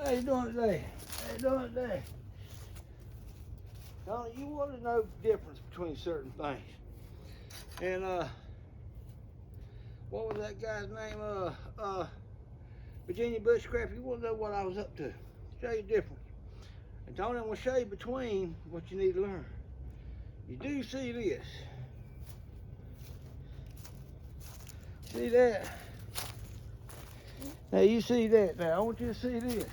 How you doing today? How you doing today? Now, you want to know the difference between certain things. And what was that guy's name? Virginia Bushcraft. You want to know what I was up to. Show you the difference. And Tony, I'm going to show you between what you need to learn. You do see this. See that? Now you see that. Now I want you to see this.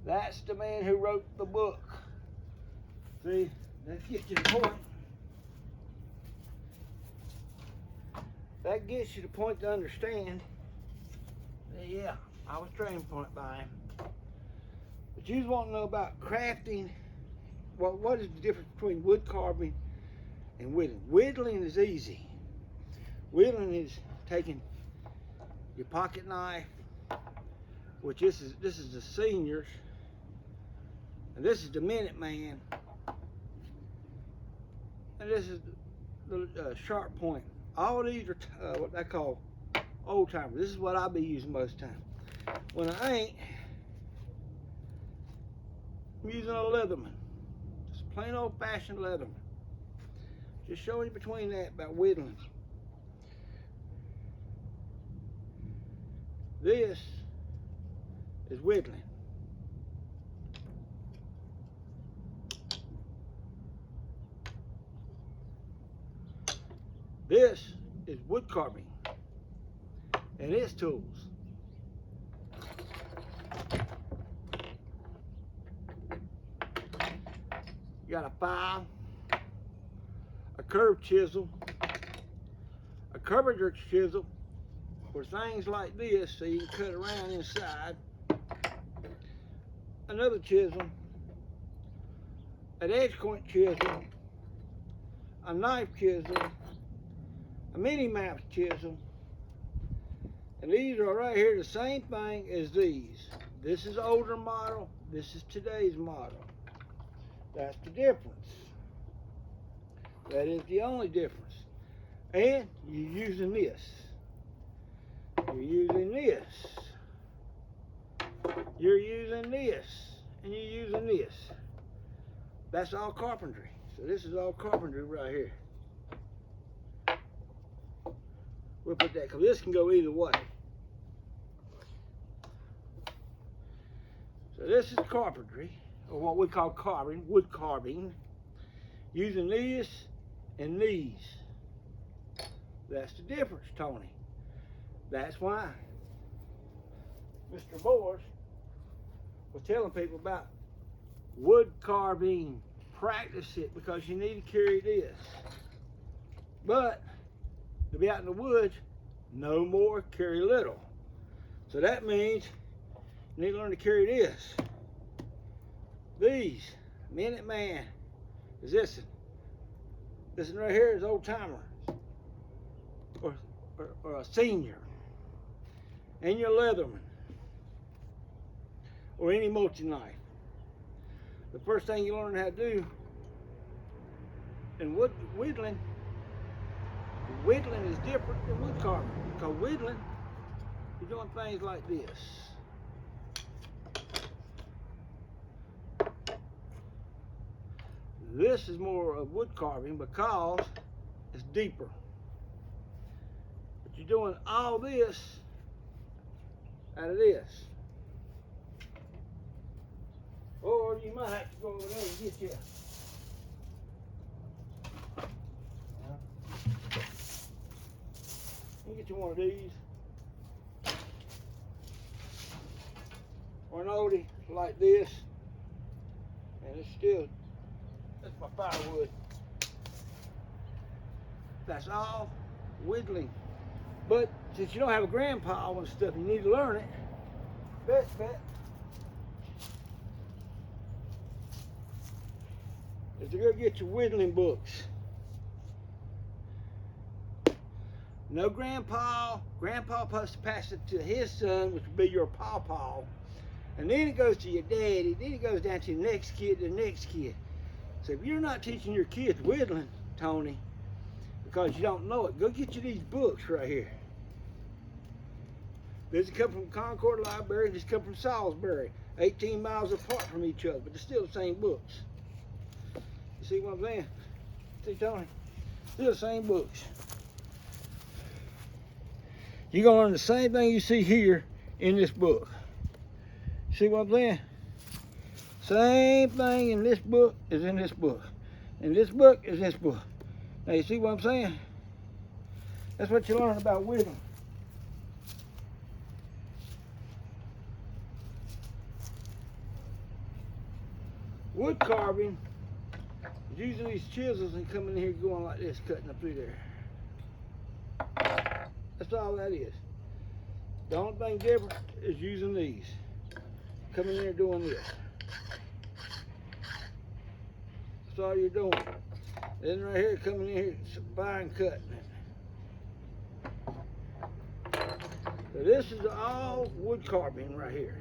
That's the man who wrote the book. See, let's get you the point. That gets you the point to understand that, yeah, I was trained by him. But you just want to know about crafting. What is the difference between wood carving and whittling? Whittling is easy. Whittling is taking your pocket knife, which this is the seniors, and this is the Minuteman, and this is the sharp point. All these are what they call old timers. This is what I'll be using most of the time. When I ain't, I'm using a Leatherman, just plain old-fashioned Leatherman. Just showing you between that about whittling. This is whittling. This is wood carving and its tools. You got a file, a curved chisel, a curvature chisel for things like this so you can cut around inside, another chisel, an edge point chisel, a knife chisel, a mini mouse chisel, and these are right here the same thing as these. This is older model, this is today's model. That's the difference. That is the only difference. And you're using this. You're using this. You're using this. And you're using this. That's all carpentry. So this is all carpentry right here. We'll put that, because this can go either way. So this is carpentry, or what we call carving, wood carving, using these and these. That's the difference, Tony. That's why Mr. Boers was telling people about wood carving. Practice it, because you need to carry this. But to be out in the woods, no more, carry little. So that means you need to learn to carry this. These, Minuteman, is this. This one right here is old timer, or a senior. And your Leatherman, or any multi-knife. The first thing you learn how to do in whittling is different than wood carving. Because whittling, you're doing things like this. This is more of wood carving because it's deeper. But you're doing all this out of this. Or you might have to go over there and get you. You get you one of these. Or an oldie like this. And it's still, that's my firewood. That's all whittling. But since you don't have a grandpa and stuff, you need to learn it. Best bet is to go get your whittling books. No grandpa. Grandpa supposed to pass it to his son, which would be your pawpaw. And then it goes to your daddy. Then it goes down to the next kid, the next kid. So if you're not teaching your kids whittling, Tony, because you don't know it, go get you these books right here. This come from Concord Library, this come from Salisbury. 18 miles apart from each other, but they're still the same books. You see what I'm saying? See, Tony? Still the same books. You're gonna learn the same thing you see here in this book. See what I'm saying? Same thing in this book is in this book. And this book is this book. Now you see what I'm saying? That's what you learn about whittling. Wood carving is using these chisels and coming in here going like this, cutting up through there. That's all that is. The only thing different is using these. Coming in here doing this. That's all you're doing. Then right here, coming in here, fine cutting it. So this is all wood carving right here.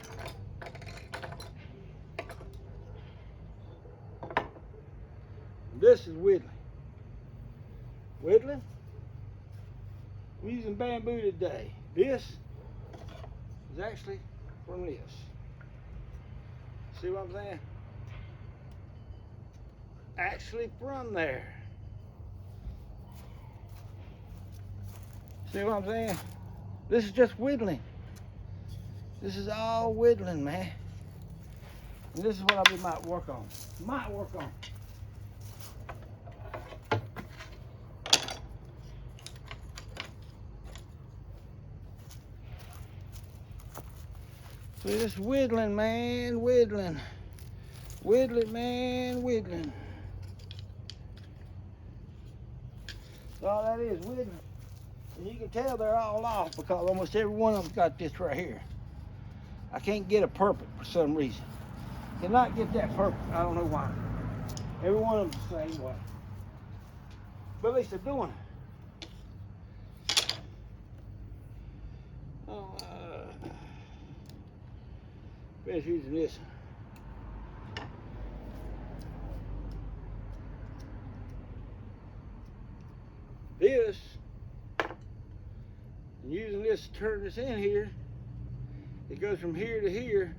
This is whittling. Whittling? We're using bamboo today. This is actually from this. See what I'm saying? Actually from there. See what I'm saying? This is just whittling. This is all whittling, man. And this is what I might work on. Might work on. See, this whittling, man, whittling. Whittling, man, whittling. That's all that is, whittling. And you can tell they're all off because almost every one of them's got this right here. I can't get a perfect for some reason. Cannot get that perfect. I don't know why. Every one of them's the same way. But at least they're doing it. Oh, finish using this. This, and using this to turn this in here, it goes from here to here,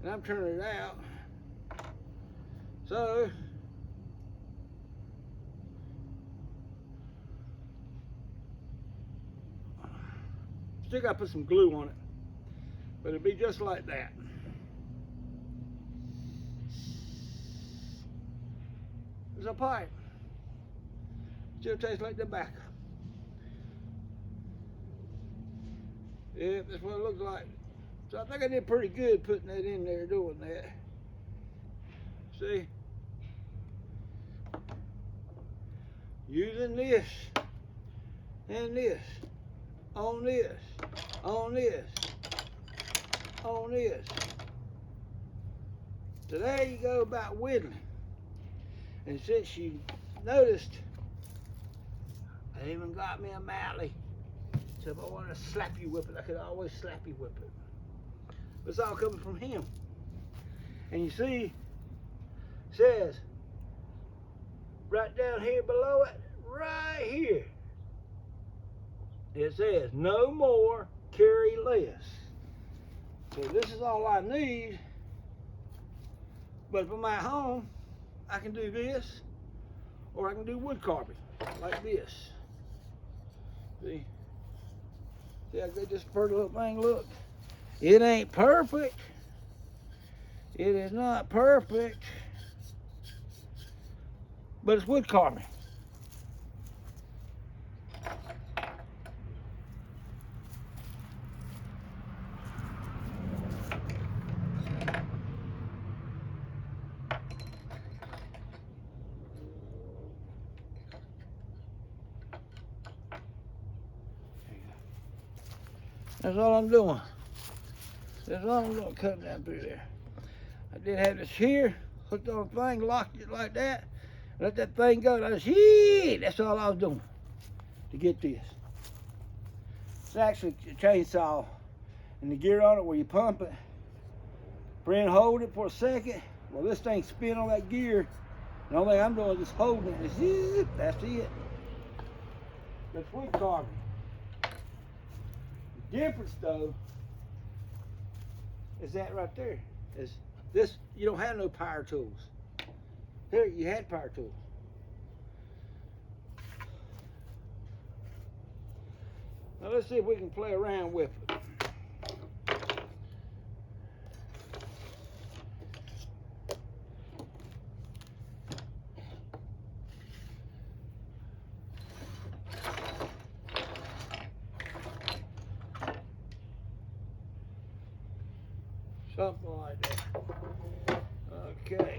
and I'm turning it out. So, still got to put some glue on it, but it'll be just like that. There's a pipe. Still tastes like tobacco. Yeah, that's what it looks like. So I think I did pretty good putting that in there, doing that. See? Using this and this on this, on this, on this. So there you go about whittling. And since you noticed, I even got me a mallet. So if I wanted to slap you whip it, I could always slap you whip it. But it's all coming from him. And you see, it says right down here below it, right here, it says no more, carry less. So this is all I need. But if I'm at home, I can do this, or I can do wood carving like this. See how good this pretty little thing look? It ain't perfect. It is not perfect, but it's wood carving. That's all I'm doing. That's all I'm doing, cutting down through there. I did have this here, hooked on the thing, locked it like that, let that thing go. That's all I was doing to get this. It's actually a chainsaw, and the gear on it where you pump it, friend, hold it for a second. Well, this thing spin on that gear, and the only thing I'm doing is just holding it. That's it. That's wood carving. difference though is that right there. Is this, you don't have no power tools. Here you had power tools. Now let's see if we can play around with it. Something like that. Okay.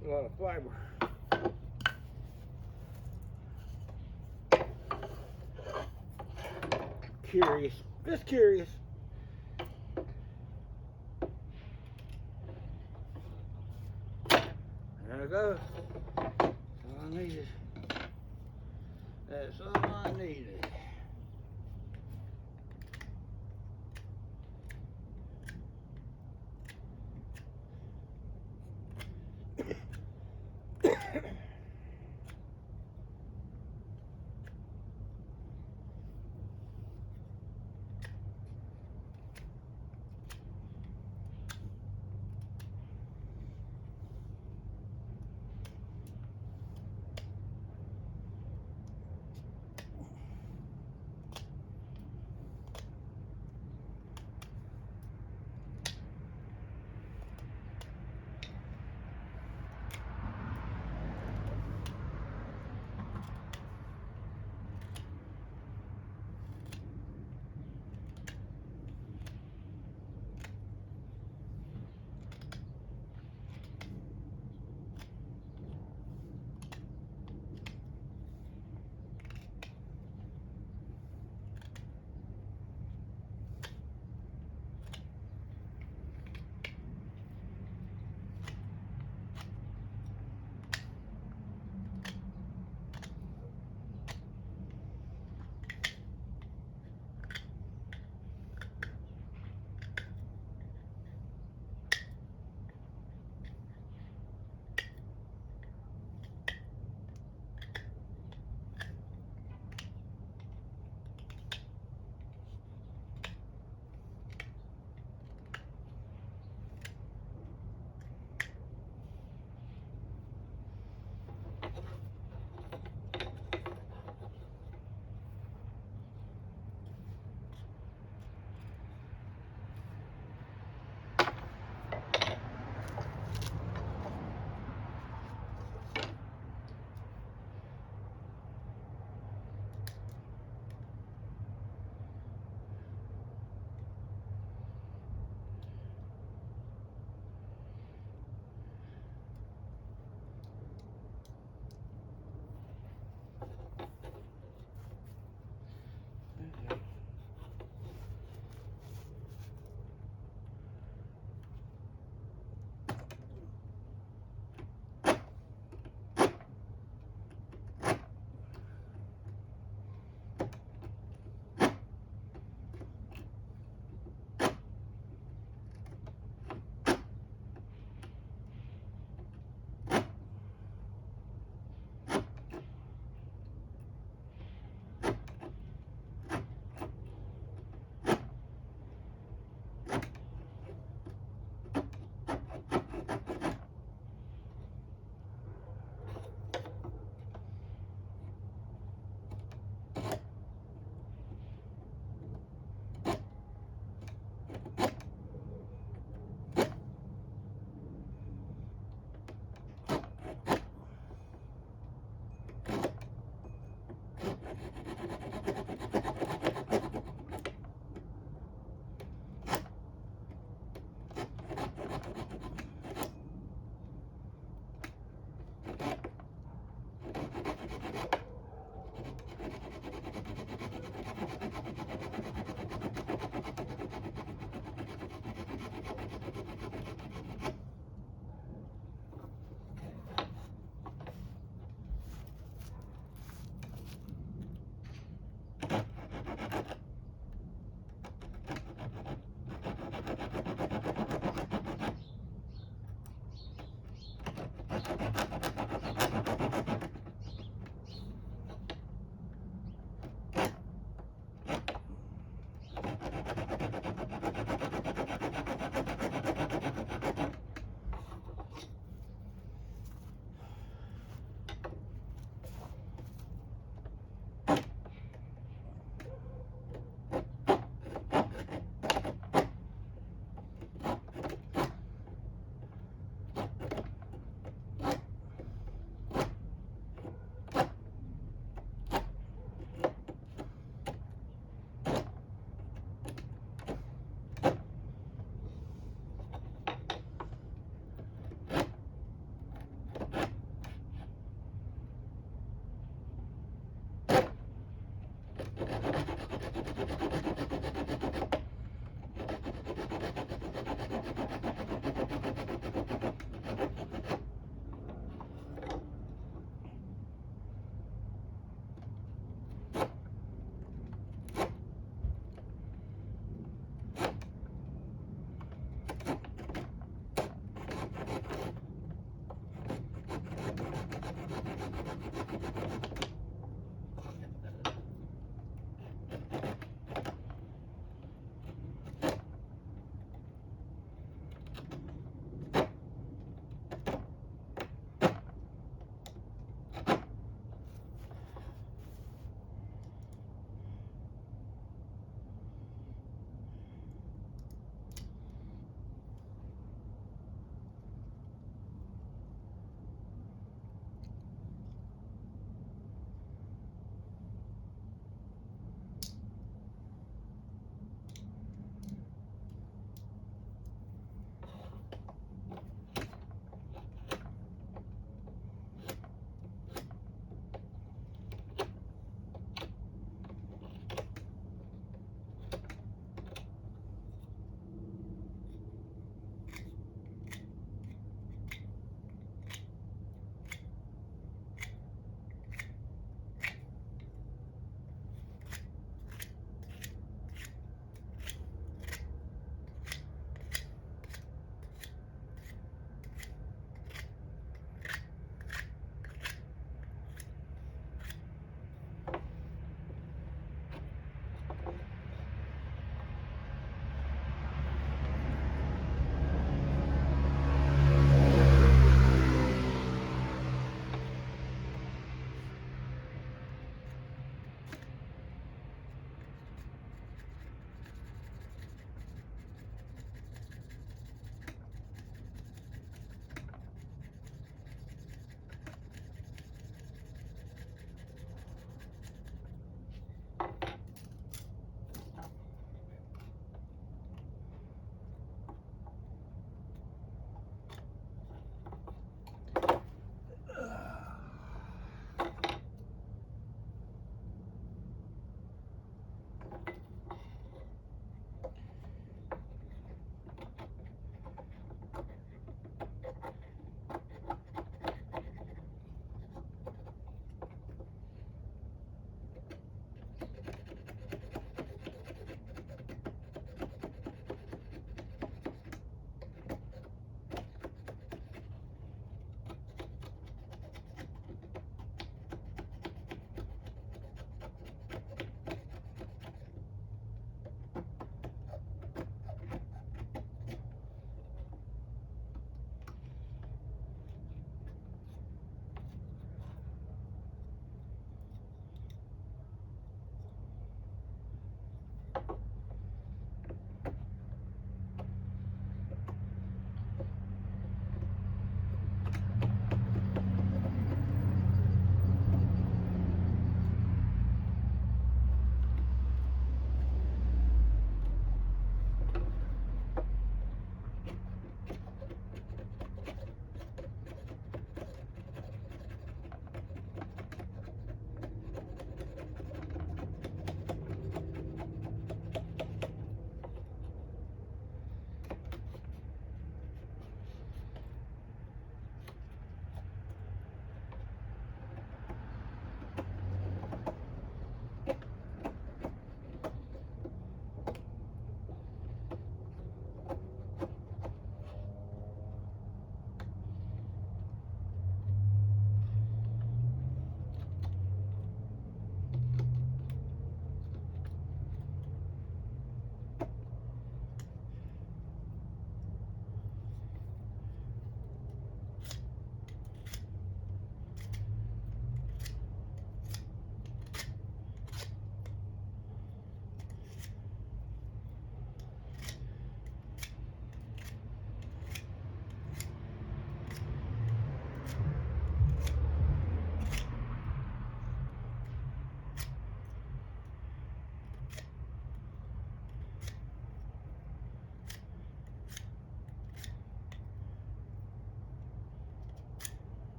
A lot of fiber. Curious, just curious. There it goes. That's all I needed. That's all I needed.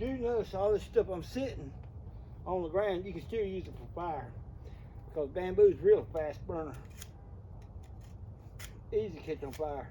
do notice all this stuff I'm sitting on the ground, you can still use it for fire because bamboo is real fast burner. Easy to catch on fire.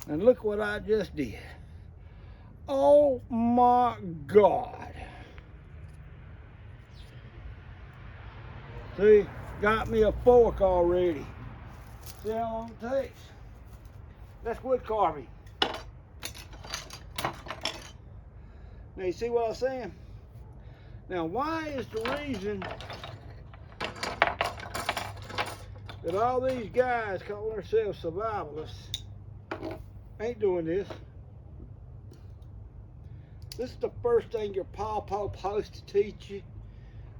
And look what I just did. Oh my God. See, got me a fork already. See how long it takes? That's wood carving. Now you see what I'm saying? Now why is the reason that all these guys calling themselves survivalists ain't doing this? This is the first thing your pawpaw supposed to teach you,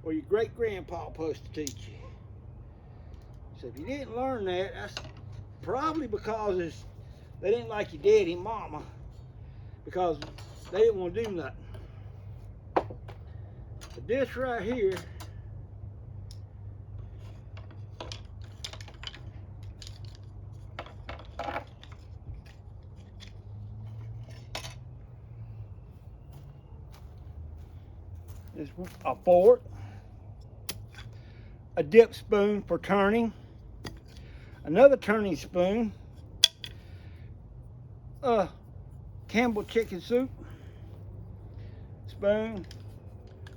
or your great-grandpa supposed to teach you. So if you didn't learn that, that's probably because they didn't like your daddy and mama, because they didn't want to do nothing. But this right here is a fork, a dip spoon for turning, another turning spoon, a Campbell chicken soup spoon,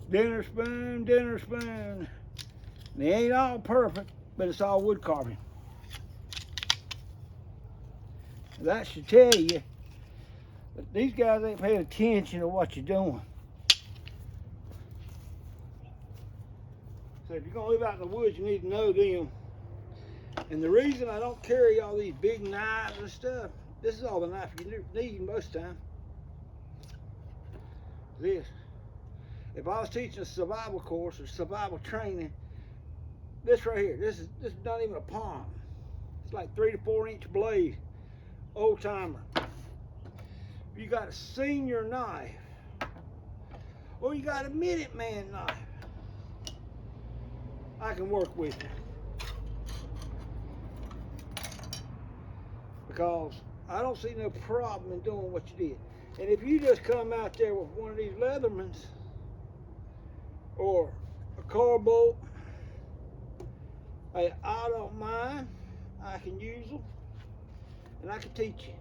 dinner spoon, dinner spoon. And they ain't all perfect, but it's all wood carving. That should tell you that these guys ain't paying attention to what you're doing. So if you're gonna live out in the woods, you need to know them. And the reason I don't carry all these big knives and stuff, this is all the knife you need most of the time. This. If I was teaching a survival course or survival training, this right here, this is not even a palm. It's like 3 to 4 inch blade, old timer. If you got a senior knife, or you got a Minuteman knife, I can work with you. Because I don't see no problem in doing what you did. And if you just come out there with one of these Leathermans or a car bolt, hey, I don't mind. I can use them and I can teach you.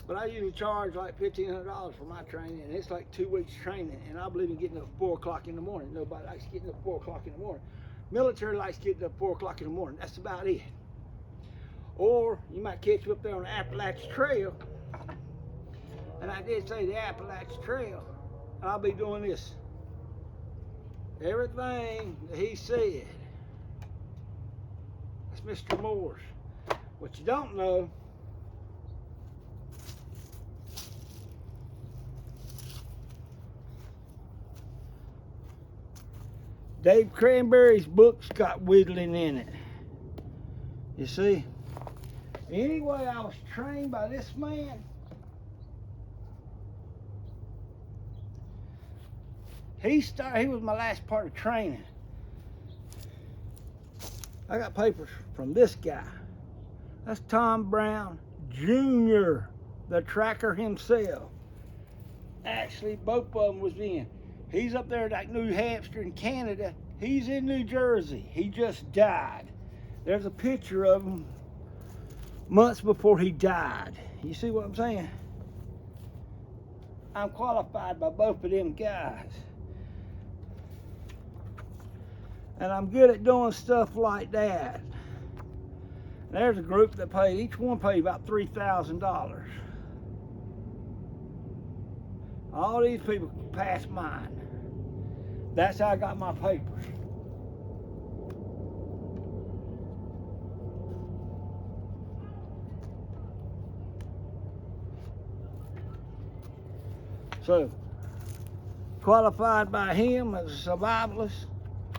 But I usually charge like $1,500 for my training, and it's like 2 weeks training, and I believe in getting up at 4 o'clock in the morning. Nobody likes getting up at 4 o'clock in the morning. Military likes getting up at 4 o'clock in the morning. That's about it. Or you might catch me up there on the Appalachian Trail, and I did say the Appalachian Trail, and I'll be doing this everything that he said. That's Mr. Morse. What you don't know, Dave Cranberry's book's got whittling in it. You see? Anyway, I was trained by this man. He was my last part of training. I got papers from this guy. That's Tom Brown Jr., the tracker himself. Actually, both of them was in. He's up there like New Hampshire in Canada. He's in New Jersey. He just died. There's a picture of him months before he died. You see what I'm saying? I'm qualified by both of them guys. And I'm good at doing stuff like that. There's a group that paid, each one paid about $3,000. All these people passed mine. That's how I got my papers. So, qualified by him as a survivalist,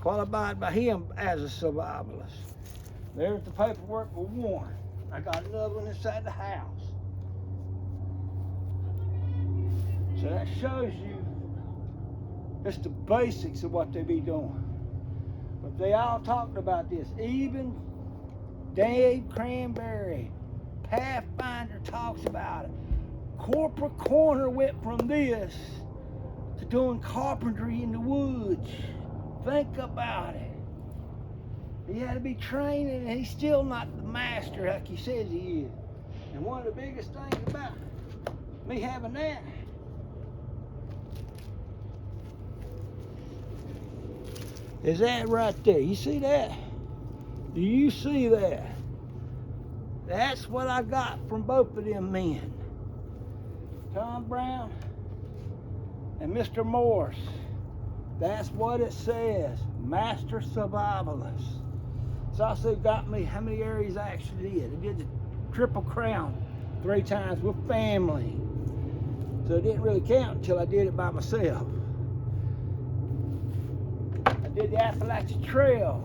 qualified by him as a survivalist. There's the paperwork for one. I got another one inside the house. So that shows you just the basics of what they be doing. But they all talked about this. Even Dave Cranberry, Pathfinder, talks about it. Corporal Corner went from this to doing carpentry in the woods. Think about it. He had to be trained, and he's still not the master like he says he is. And one of the biggest things about me having that is that right there. You see that? Do you see that? That's what I got from both of them men. Tom Brown and Mr. Morse. That's what it says. Master Survivalist. It's also got me how many areas I actually did. I did the Triple Crown 3 times with family. So it didn't really count until I did it by myself. I did the Appalachian Trail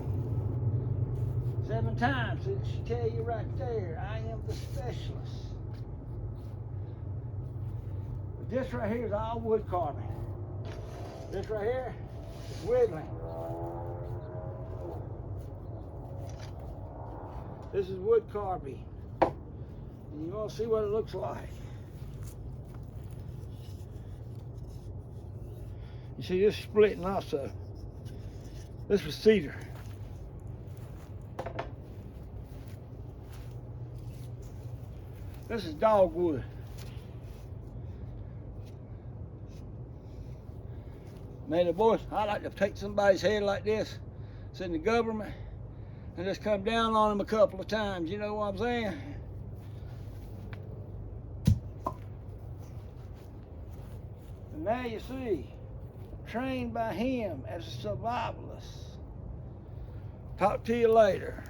7 times. It should tell you right there, I am the specialist. But this right here is all wood carving. This right here is whittling. This is wood carving. And you want to see what it looks like. You see this splitting also. This was cedar. This is dogwood. Man, the boys, I like to take somebody's head like this, it's in the government, and just come down on them a couple of times, you know what I'm saying? And now you see, trained by him as a survivalist. Talk to you later.